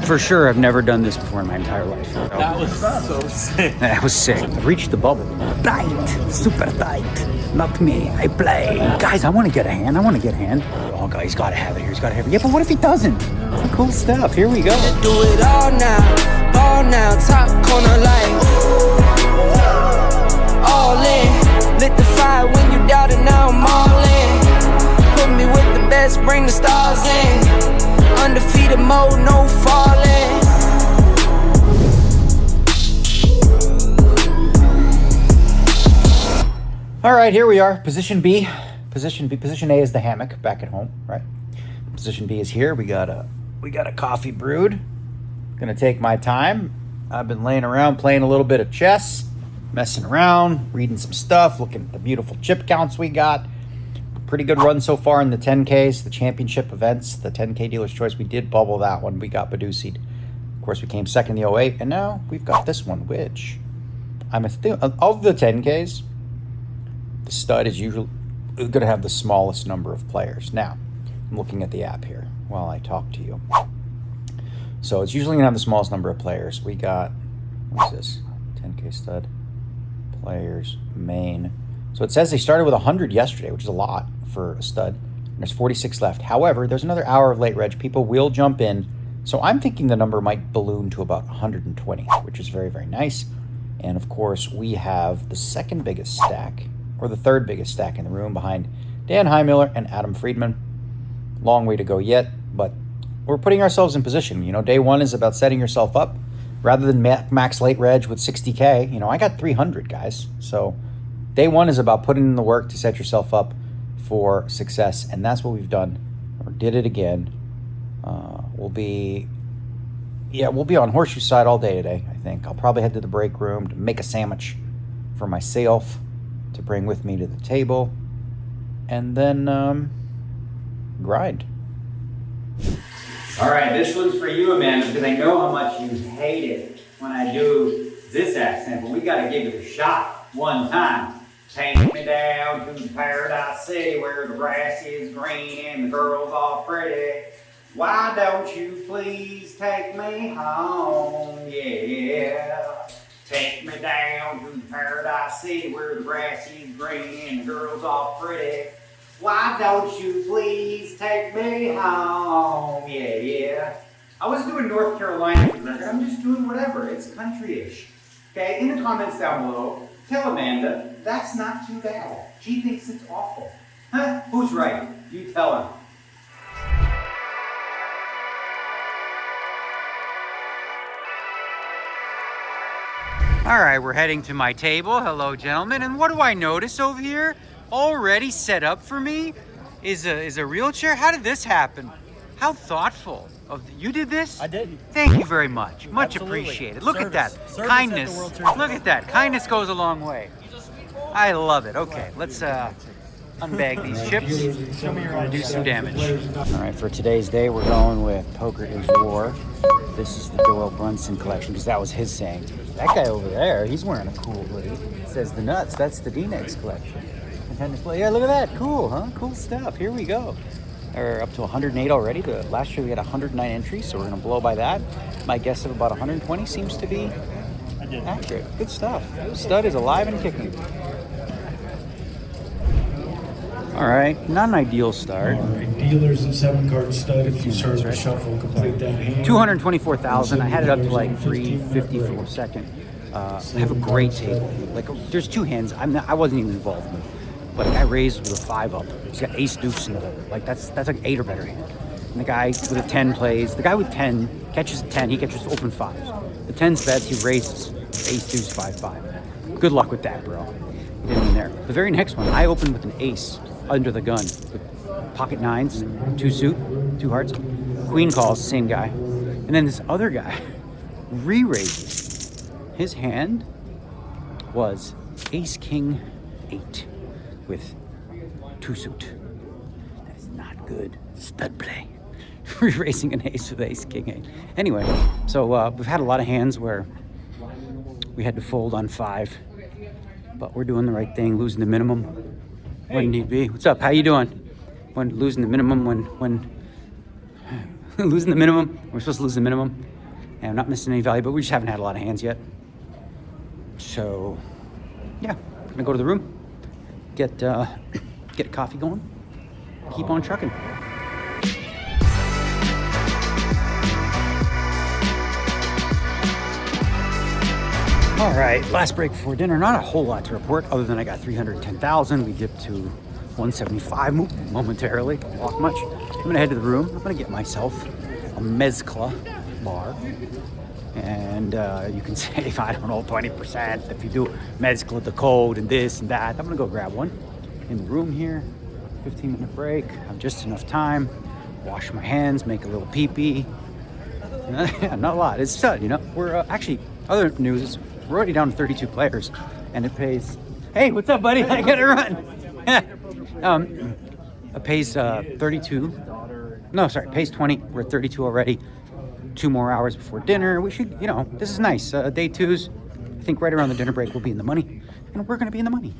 For sure, I've never done this before in my entire life. So. That was so sick. That was sick. I've reached the bubble. Tight, super tight. Not me, I play. Guys, I want to get a hand. Oh, God, he's got to have it here. Yeah, but what if he doesn't? Cool stuff. Here we go. Do it all now, top corner light. All in, lit the fire when you doubt it, now I'm all in. Put me with the best, bring the stars in. Undefeated mode, no falling. All right, here we are. Position B. Position A is the hammock back at home, right? Position B is here. We got a coffee brewed. Gonna take my time. I've been laying around playing a little bit of chess, messing around, reading some stuff, looking at the beautiful chip counts we got. Pretty good run so far in the 10Ks, the championship events, the 10K Dealer's Choice. We did bubble that one. We got Badusi'd. Of course, we came second in the 08, and now we've got this one, which of the 10Ks, the stud is usually going to have the smallest number of players. Now, I'm looking at the app here while I talk to you. So it's usually going to have the smallest number of players. We got, what's this? 10K stud, players, main. So it says they started with 100 yesterday, which is a lot for a stud. And there's 46 left. However, there's another hour of late reg. People will jump in. So I'm thinking the number might balloon to about 120, which is very, very nice. And of course, we have the second biggest stack, or the third biggest stack in the room, behind Dan Heimiller and Adam Friedman. Long way to go yet, but we're putting ourselves in position. You know, day one is about setting yourself up. Rather than max late reg with 60K, you know, I got 300, guys. So day one is about putting in the work to set yourself up for success, and that's what we've done, or did it again. We'll be on Horseshoe Side all day today, I think. I'll probably head to the break room to make a sandwich for myself to bring with me to the table, and then grind. All right, this one's for you, Amanda, because I know how much you hate it when I do this accent, but we got to give it a shot one time. Take me down to Paradise City where the grass is green and the girls all pretty. Why don't you please take me home, yeah. Take me down to Paradise City where the grass is green and the girls all pretty. Why don't you please take me home, yeah. I was doing North Carolina, I'm just doing whatever, it's country-ish. Okay, in the comments down below, tell Amanda that's not too bad. She thinks it's awful. Huh? Who's right? You tell her. All right, we're heading to my table. Hello, gentlemen. And what do I notice over here? Already set up for me is a real chair. How did this happen? How thoughtful. You did this? I did. Thank you very much. Much Absolutely. appreciated. Look Service. at that. Service Kindness. at the World Series. Look at that. Kindness goes a long way. I love it. Okay, let's unbag these chips. Show me your ID. Do some damage. All right, for today's day, we're going with Poker is War. This is the Doyle Brunson collection, because that was his saying. That guy over there, he's wearing a cool hoodie. It says the nuts. That's the D-Nex collection. Yeah, look at that. Cool, huh? Cool stuff. Here we go. We're up to 108 already. Last year we had 109 entries, so we're going to blow by that. My guess of about 120 seems to be accurate. Good stuff. Stud is alive and kicking. All right, not an ideal start. All right, dealers and 7-card stud. If you serve the shuffle, complete that hand. 224,000. I had it up to like 350 for a second. I have a great table. Like, there's two hands. I wasn't even involved in it, but a guy raised with a 5 up. He's got ace deuce in the hole. Like that's like 8 or better hand. And the guy with a 10 plays. The guy with 10 catches a 10. He catches open 5s. The 10's bets. He raises ace deuce 5-5. Good luck with that, bro. Didn't mean there. The very next one, I opened with an ace under the gun with pocket 9s, 2 suit, 2 hearts. Queen calls, same guy. And then this other guy re-raises. His hand was ace king 8 with 2 suit. That is not good stud play. Re-raising an ace with ace king 8. Anyway, so we've had a lot of hands where we had to fold on 5, but we're doing the right thing, losing the minimum when need be. What's up? How you doing? When losing the minimum when losing the minimum. We're supposed to lose the minimum. And I'm not missing any value, but we just haven't had a lot of hands yet. So, yeah, I'm gonna go to the room, get a coffee going, keep on trucking. All right, last break before dinner. Not a whole lot to report other than I got 310,000. We dipped to 175 momentarily. Not much. I'm gonna head to the room. I'm gonna get myself a mezcla bar. And you can save, I don't know, 20% if you do mezcla the code and this and that. I'm gonna go grab one in the room here. 15-minute break. I have just enough time. Wash my hands, make a little pee-pee. Not a lot. It's stud, you know. We're actually, other news is we're already down to 32 players, and it pays. Hey, what's up, buddy? I gotta run. It pays 32. No, sorry, it pays 20. We're at 32 already. 2 more hours before dinner. We should, you know, this is nice. Day 2's, I think right around the dinner break we'll be in the money, and we're gonna be in the money.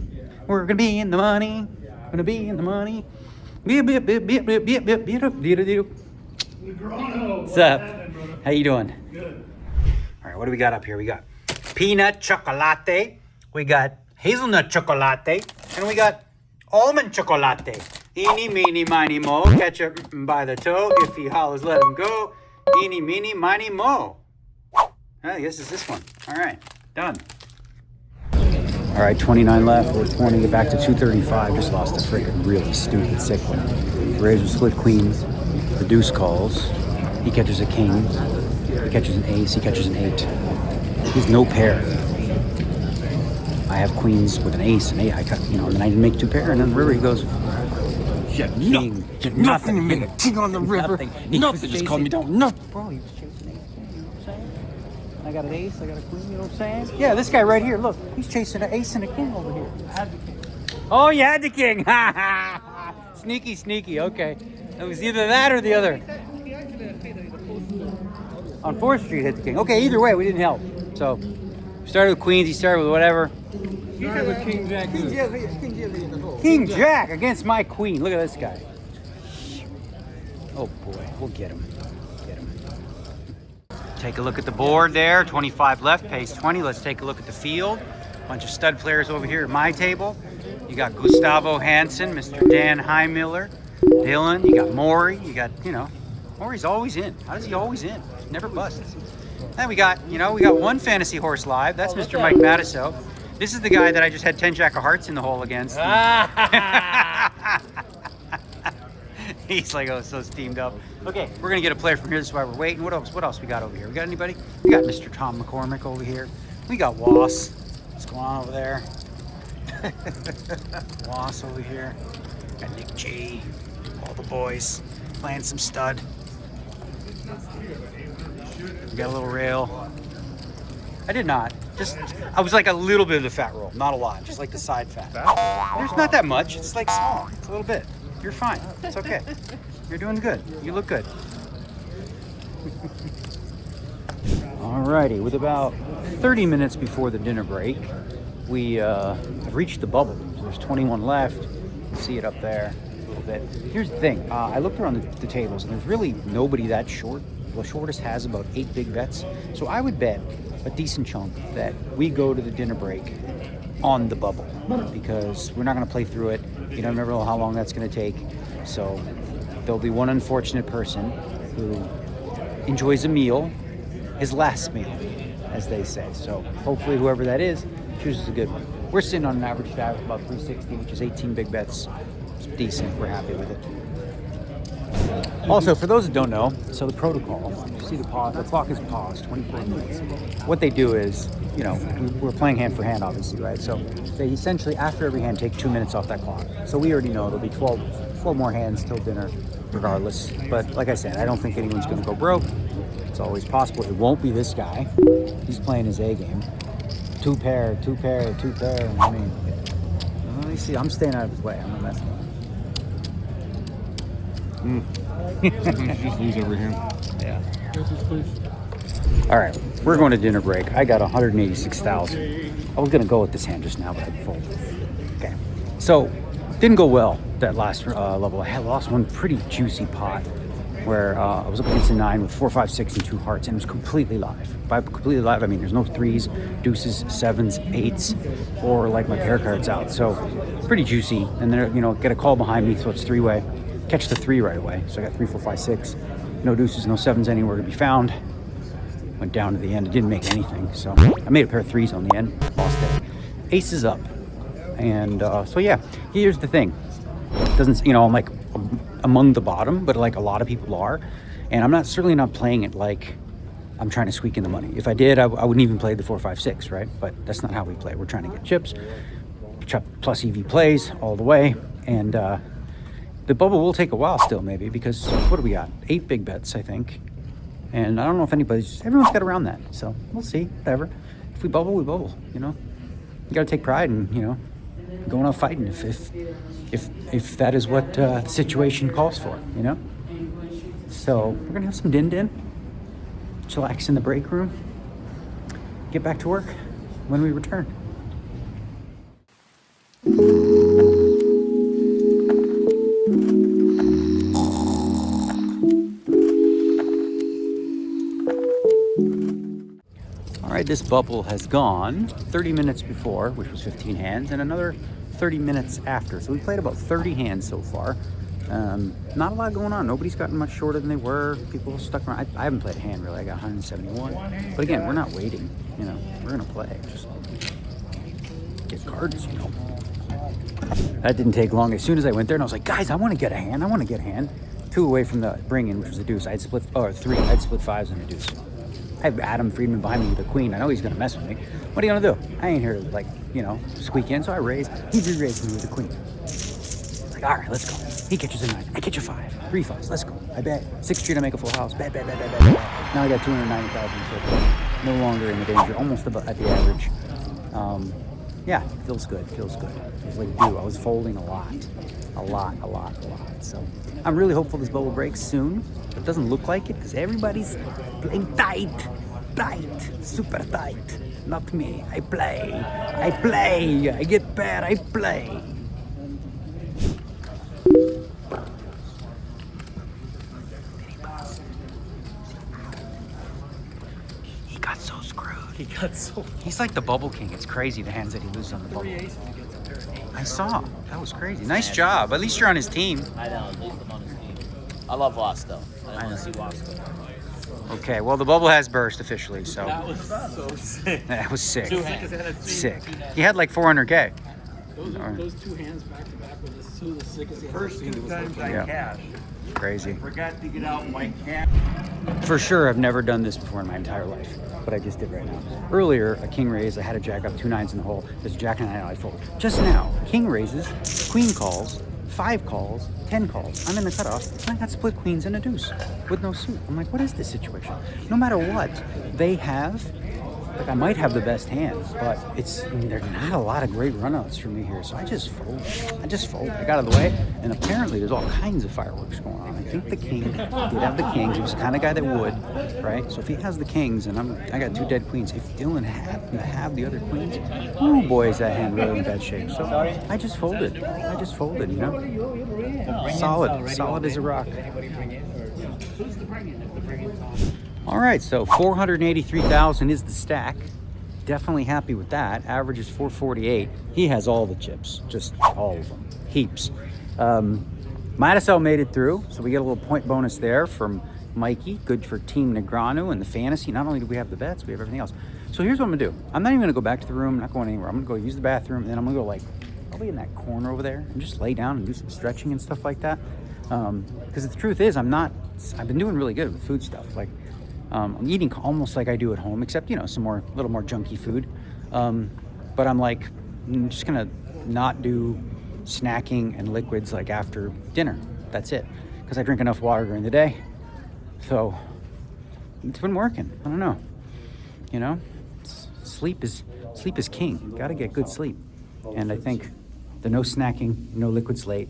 We're gonna be in the money. Gonna be in the money. What's up? How you doing? Good. All right, what do we got up here? We got peanut chocolate, we got hazelnut chocolate, and we got almond chocolate. Eeny, meeny, miny, mo. Catch him by the toe. If he hollers, let him go. Eeny, meeny, miny, mo. I guess it's this one. All right, done. All right, 29 left. We're 20, get back to 235. Just lost a freaking really stupid sick one. Razor split queens, the deuce calls. He catches a king. He catches an ace. He catches an 8. He's no pair. I have queens with an ace and 8. I cut, you know, and then I make 2 pair, and then the river he goes. King. Nothing. You made a king on the river. Nothing. Just called me down. Nothing. Bro, he was chasing ace. You know what I'm saying? I got an ace. I got a queen. You know what I'm saying? Yeah, this guy right here. Look, he's chasing an ace and a king over here. I had the king. Oh, you had the king. Sneaky, sneaky. Okay. It was either that or the other. On 4th Street hit the king. Okay, either way, we didn't help. So, we started with queens. He started with whatever. He had a king jack. King Jack against my queen. Look at this guy. Oh boy, we'll get him. Get him. Take a look at the board there. 25 left, pays 20. Let's take a look at the field. Bunch of stud players over here at my table. You got Gustavo Hansen, Mr. Dan Heimiller, Dylan. You got Maury. You got, you know, Maury's always in. How does he always in? Never busts. Then we got, you know, we got one fantasy horse live. That's Mr. Mike Matusow. This is the guy that I just had 10 Jack of Hearts in the hole against. He's like, oh, so steamed up. Okay, we're gonna get a player from here. This is why we're waiting. What else? What else we got over here? We got anybody? We got Mr. Tom McCormick over here. We got Was. What's going on over there? Was over here. Got Nick G. All the boys playing some stud. We got a little rail. I did not. I was like a little bit of the fat roll, not a lot, just like the side fat. There's not that much. It's like small. It's a little bit. You're fine. It's okay. You're doing good. You look good. Alrighty, with about 30 minutes before the dinner break, we have reached the bubble. So there's 21 left. You can see it up there a little bit. Here's the thing. I looked around the tables, and there's really nobody that short. The shortest has about 8 big bets. So I would bet a decent chunk that we go to the dinner break on the bubble, because we're not going to play through it. You don't never know how long that's going to take. So there'll be one unfortunate person who enjoys a meal, his last meal, as they say. So hopefully whoever that is chooses a good one. We're sitting on an average stat of about 360, which is 18 big bets. It's decent. We're happy with it. Also, for those that don't know, so the protocol, you see the pause, the clock is paused, 24 minutes. What they do is, you know, we're playing hand for hand, obviously, right? So they essentially, after every hand, take 2 minutes off that clock. So we already know there'll be 12 more hands till dinner, regardless. But like I said, I don't think anyone's going to go broke. It's always possible. It won't be this guy. He's playing his A game. 2 pair. I mean, let me see. I'm staying out of his way. I'm not messing with him. Just lose every hand. Yeah. All right, we're going to dinner break. I got 186,000. I was gonna go with this hand just now, but I folded. Okay, so didn't go well that last level. I had lost one pretty juicy pot. where I was up against a 9 with 4, 5, 6, and 2 hearts, and it was completely live. By completely live, I mean there's no 3s, deuces, 7s, 8s, or like my pair cards out. So pretty juicy. And then, you know, get a call behind me, so it's 3-way. Catch the 3 right away. So I got 3, 4, 5, 6. No deuces, no 7s anywhere to be found. Went down to the end. It didn't make anything. So I made a pair of 3s on the end. Lost it. Ace is up. And so yeah, here's the thing. It doesn't, you know, I'm like among the bottom, but like a lot of people are. And I'm not certainly not playing it like I'm trying to squeak in the money. If I did, I wouldn't even play the 4, 5, 6, right? But that's not how we play. We're trying to get chips, plus EV plays all the way. And the bubble will take a while still, maybe, because what do we got? 8 big bets, I think. And I don't know if everyone's got around that. So we'll see, whatever. If we bubble, we bubble, you know? You gotta take pride in, you know, going out fighting if that is what the situation calls for, you know? So we're gonna have some din-din, chillax in the break room, get back to work when we return. All right, this bubble has gone 30 minutes before, which was 15 hands, and another 30 minutes after. So we played about 30 hands so far. Not a lot going on. Nobody's gotten much shorter than they were. People stuck around. I haven't played a hand really. I got 171. But again, we're not waiting. You know, we're gonna play. Just get cards. You know. That didn't take long. As soon as I went there, and I was like, guys, I want to get a hand. I want to get a hand. 2 away from the bring-in, which was a deuce. I'd split 3. I'd split 5s and a deuce. I have Adam Friedman behind me with a queen. I know he's gonna mess with me. What are you gonna do? I ain't here to, like, you know, squeak in. So I raise. He re-raised me with a queen. Like, all right, let's go. He catches a 9. I catch a 5. 3 5s. Let's go. I bet 6th street. I make a full house. Bet. Now I got 290,000. No longer in the danger. Almost about at the average. Yeah, feels good. Feels like a do. I was folding a lot. So I'm really hopeful this bubble breaks soon. It doesn't look like it because everybody's playing tight, super tight. Not me. I play. I get bad. I play. He got so screwed. He's like the bubble king. It's crazy the hands that he loses on the bubble. I saw. That was crazy. Nice job. At least you're on his team. I know. At least I'm on his team. I love Lost though. I don't want to see Lost though. Okay, well the bubble has burst officially, so That was so sick. that was sick. 2 hands. Sick. He had like 400K. Those 2 hands back to back were the 2 of the sickest. First 2 times I Yeah. cashed. Crazy. Forgot to get out my cash. For sure, I've never done this before in my entire life, but I just did right now. Earlier, a king raise, I had a jack up, 2 9s in the hole. There's a jack and a 9 I fold. Just now, king raises, queen calls, 5 calls, 10 calls. I'm in the cutoff, and I got split queens and a deuce with no suit. I'm like, what is this situation? No matter what they have, like I might have the best hand, but there's not a lot of great runouts for me here. So I just fold. I got out of the way, and apparently there's all kinds of fireworks going on. I think the king did have the kings. He was the kind of guy that would, right? So if he has the kings, and I got 2 dead queens. If Dylan happened to have the other queens, oh boy, is that hand really in bad shape. So I just folded, you know? Solid as a rock. All right, so 483,000 is the stack. Definitely happy with that. Average is 448. He has all the chips, just all of them, heaps. Matusow made it through, so we get a little point bonus there from Mikey. Good for Team Negreanu and the fantasy. Not only do we have the bets, we have everything else. So here's what I'm gonna do. I'm not even gonna go back to the room. I'm not going anywhere. I'm gonna go use the bathroom, and then I'm gonna go like probably in that corner over there and just lay down and do some stretching and stuff like that. Because the truth is, I've been doing really good with food stuff. Like I'm eating almost like I do at home, except, you know, a little more junky food. But I'm like, I'm just gonna not do snacking and liquids like after dinner. That's it. Because I drink enough water during the day. So it's been working. I don't know. You know, sleep is king. You gotta get good sleep. And I think the no snacking, no liquids late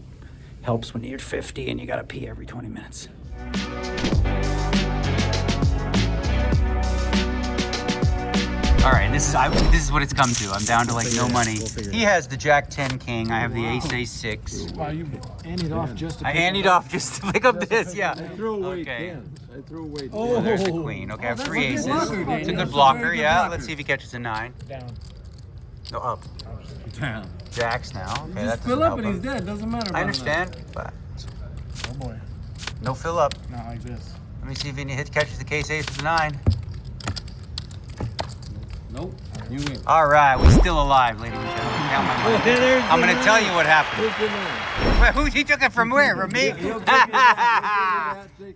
helps when you're 50 and you gotta pee every 20 minutes. All right, This is what it's come to. I'm down to like no money. He has the Jack 10 King. I have the Ace Ace 6. Wow, you anteed off just to I anteed off just to pick up this. Yeah. I threw away Okay. 10s. I threw away 10s. Oh, there's the Queen. Okay, I have 3 aces. It's a good blocker. Yeah. Let's see if he catches a 9. down. No, up. Down. Jacks now. Okay, You that just fill doesn't up and help he's him. dead. Doesn't matter. I understand, but Oh boy, no fill up. not like this. Let me see if he catches the case ace with the 9. Nope. You win. All right, we're still alive, ladies and gentlemen. Count my money. I'm going to tell you what happened. Who's the man? Who he took it from where? From me?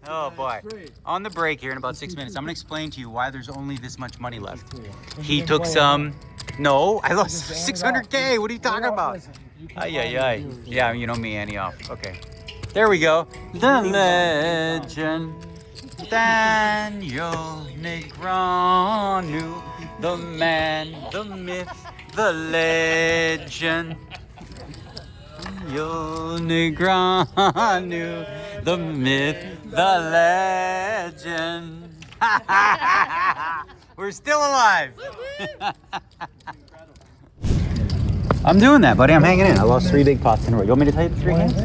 Oh boy. On the break here in about 6 minutes, I'm going to explain to you why there's only this much money left. He took some. No, I lost 600K. What are you talking about? Ay, ay, ay. Yeah, you know me, Annie off. Okay. There we go. The legend. Daniel Negreanu. The man, the myth, the legend. Daniel Negreanu. The myth, the legend. We're still alive. I'm doing that, buddy. I'm hanging in. I lost 3 big pots in a row. You want me to tell you the 3 hands?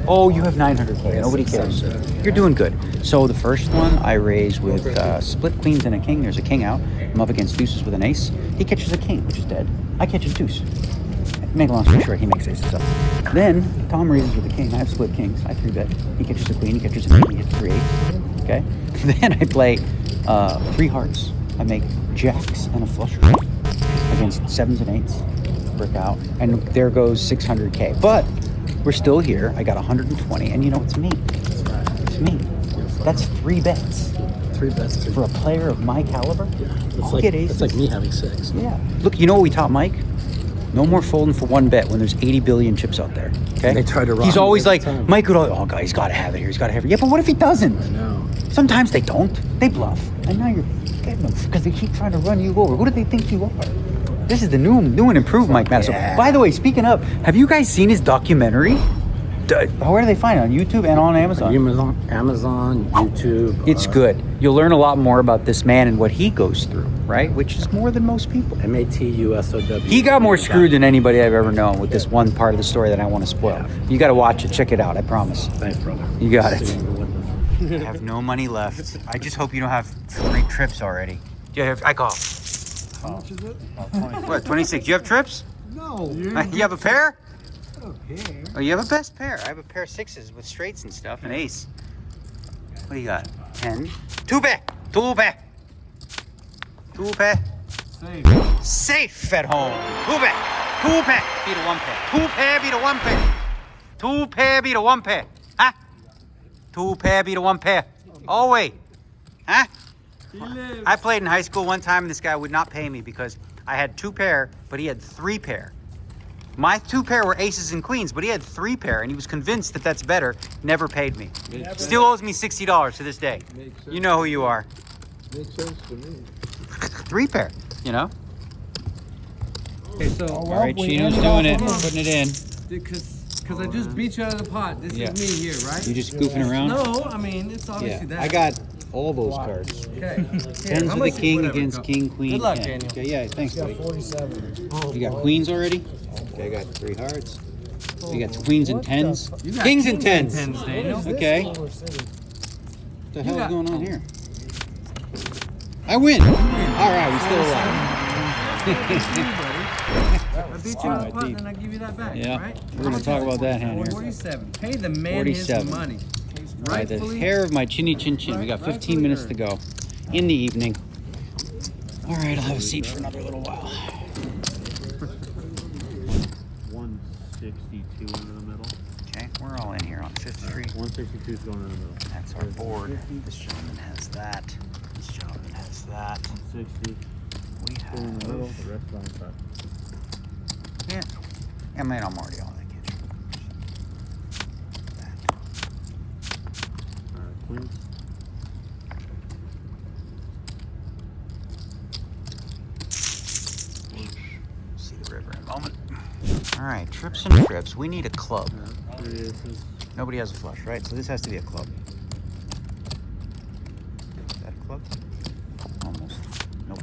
Oh, you have 900K. Nobody cares. You're doing good. So the first one I raise with split queens and a king. There's a king out. I'm up against deuces with an ace. He catches a king, which is dead. I catch a deuce. Make a long story short, he makes aces up. Then Tom raises with a king. I have split kings. I 3-bet. He catches a queen. He catches a king. He hits 3 8s. Okay. Then I play 3 hearts. I make jacks and a flush draw against 7s and 8s. Brick out, and there goes 600K. But we're still here. I got 120, and you know it's me. It's me. That's 3 bets. 3 bets. For a player of my caliber. I'll get aces. It's like me having 6. Yeah. Look, you know what we taught Mike? No more folding for 1 bet when there's 80 billion chips out there. Okay. They try to rob He's me always every like, time. Mike would always, oh, God, he's got to have it here. He's got to have it. Yeah, but what if he doesn't? No. Sometimes they don't. They bluff, and now you're getting them because they keep trying to run you over. Who do they think you are? This is the new and improved Mike Matusow. Yeah. By the way, speaking of, have you guys seen his documentary? Where do they find it? On YouTube and on Amazon? Amazon, YouTube. It's good. You'll learn a lot more about this man and what he goes through, right? Which is more than most people. Matusow. He got more screwed than anybody I've ever known with this one part of the story that I want to spoil. You got to watch it. Check it out. I promise. Thanks, brother. You got it. I have no money left. I just hope you don't have 3 trips already. Yeah, I call. How much is it? What, 26? You have trips? No. You have a pair? Okay. Oh, you have a best pair. I have a pair of 6s with straights and stuff, an ace. What do you got? 10. 2 pair. 2 pair. 2 pair. Save. Safe at home. 2 pair. 2 pair. Beat a 1 pair. 2 pair beat a 1 pair. 2 pair beat a 1 pair. Huh? 2 pair beat a 1 pair. Oh, wait. Huh? I played in high school one time and this guy would not pay me because I had 2 pair, but he had 3 pair. My 2 pair were aces and queens, but he had 3 pair and he was convinced that that's better. Never paid me. Still owes me $60 to this day. You know who you are. Makes sense to me. 3 pair, you know? Okay, so. All right, Chino's doing it, putting it in. Because I just beat you out of the pot. This Yeah. is me here, right? You just goofing around? No, I mean, it's obviously that. I got all those cards. Okay. Tens with the king whatever, against go. king, queen. Good luck, 10. Daniel. Okay, yeah, thanks, buddy. 47. You got queens already? Okay, I got 3 hearts. You got queens and tens? You got Kings and tens. Daniel. Okay. What the hell is going on here? I win. All right, we're still alive. I beat you out of the pot and then I give you that back, Yeah, right? we're gonna talk about that hand here. 47. Pay the man 47. his money. By the Rightfully. hair of my chinny chin chin. We got 15 minutes to go in the evening. All right, I'll have a seat for another little while. 162 into the middle. Okay, we're all in here on 5th Street. 162 is going in the middle. That's our board. This gentleman has that. This gentleman has that. 160 We in the middle. have. The rest on the side. Yeah. I mean, I'm already on the kitchen. That. Queens. See the river in a moment. All right, trips and trips. We need a club. 3 aces. Nobody has a flush, right? So this has to be a club. Is that a club? Almost. Nope.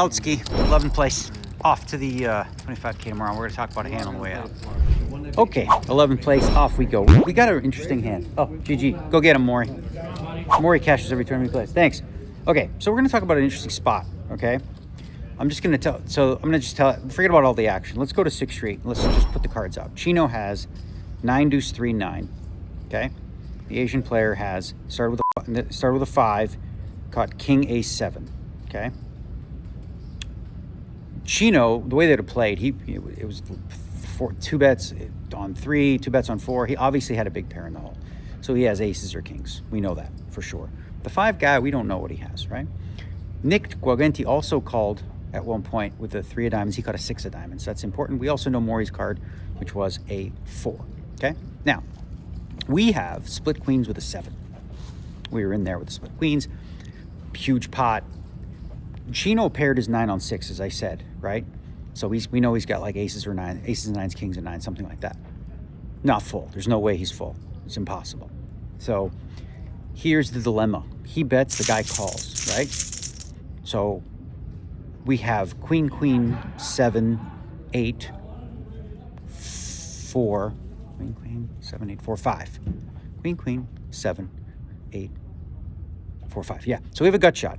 Outski, 11th place. Off to the 25K tomorrow. We're going to talk about a hand on the way out. Okay, 11th place. Off we go. We got an interesting hand. Oh, GG. Go get him, Maury. Maury cashes every turn we play. Thanks. Okay, so we're going to talk about an interesting spot, okay? I'm just going to tell, so I'm going to just tell, forget about all the action. Let's go to 6th Street. Let's just put the cards out. Chino has 9, deuce, 3, 9, okay? The Asian player has, started with a 5, caught king, ace, 7, okay? Chino, the way that it played, it was 2 bets on 3, 2 bets on 4. He obviously had a big pair in the hole. So he has aces or kings. We know that for sure. The 5 guy, we don't know what he has, right? Nick Guagenti also called at one point with a 3 of diamonds. He caught a 6 of diamonds. That's important. We also know Maury's card, which was a 4, okay? Now, we have split queens with a 7. We were in there with the split queens. Huge pot. Chino paired his 9 on 6, as I said, right? So we know he's got like aces and 9s, kings and 9s, something like that. Not full. There's no way he's full. It's impossible. So here's the dilemma. He bets, the guy calls, right? So we have queen, queen, 7, 8, 4, queen, queen, 7, 8, 4, 5. Queen, queen, 7, 8, 4, 5. Yeah, so we have a gut shot.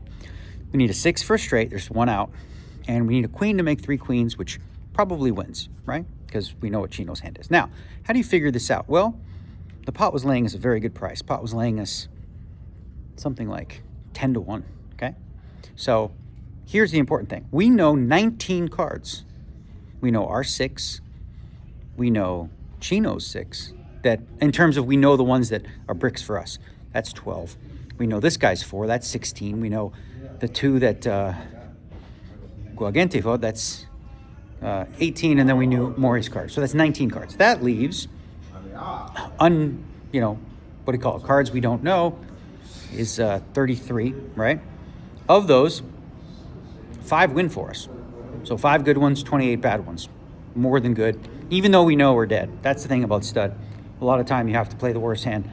We need a 6 for a straight. There's 1 out. And we need a queen to make 3 queens, which probably wins, right? Because we know what Chino's hand is. Now, how do you figure this out? Well, the pot was laying us a very good price. Pot was laying us something like 10 to 1, okay? So here's the important thing. We know 19 cards. We know our 6. We know Chino's 6. That in terms of we know the ones that are bricks for us. That's 12. We know this guy's 4. That's 16. We know the 2 that Guagenti for, that's 18, and then we knew Maury's card. So that's 19 cards. That leaves, what do you call it? Cards we don't know is 33, right? Of those, 5 win for us. So 5 good ones, 28 bad ones. More than good, even though we know we're dead. That's the thing about stud. A lot of time you have to play the worst hand,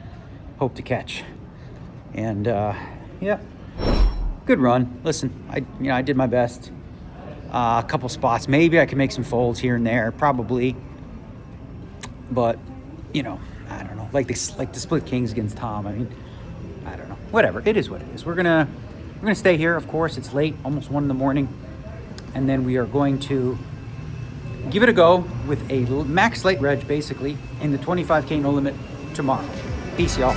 hope to catch. And yeah, good run. Listen, I did my best. A couple spots. Maybe I can make some folds here and there, probably. But, I don't know. Like the split kings against Tom. I mean, I don't know. Whatever. It is what it is. We're gonna stay here. Of course, it's late, almost 1 a.m, and then we are going to give it a go with a max late reg, basically, in the 25K no limit tomorrow. Peace, y'all.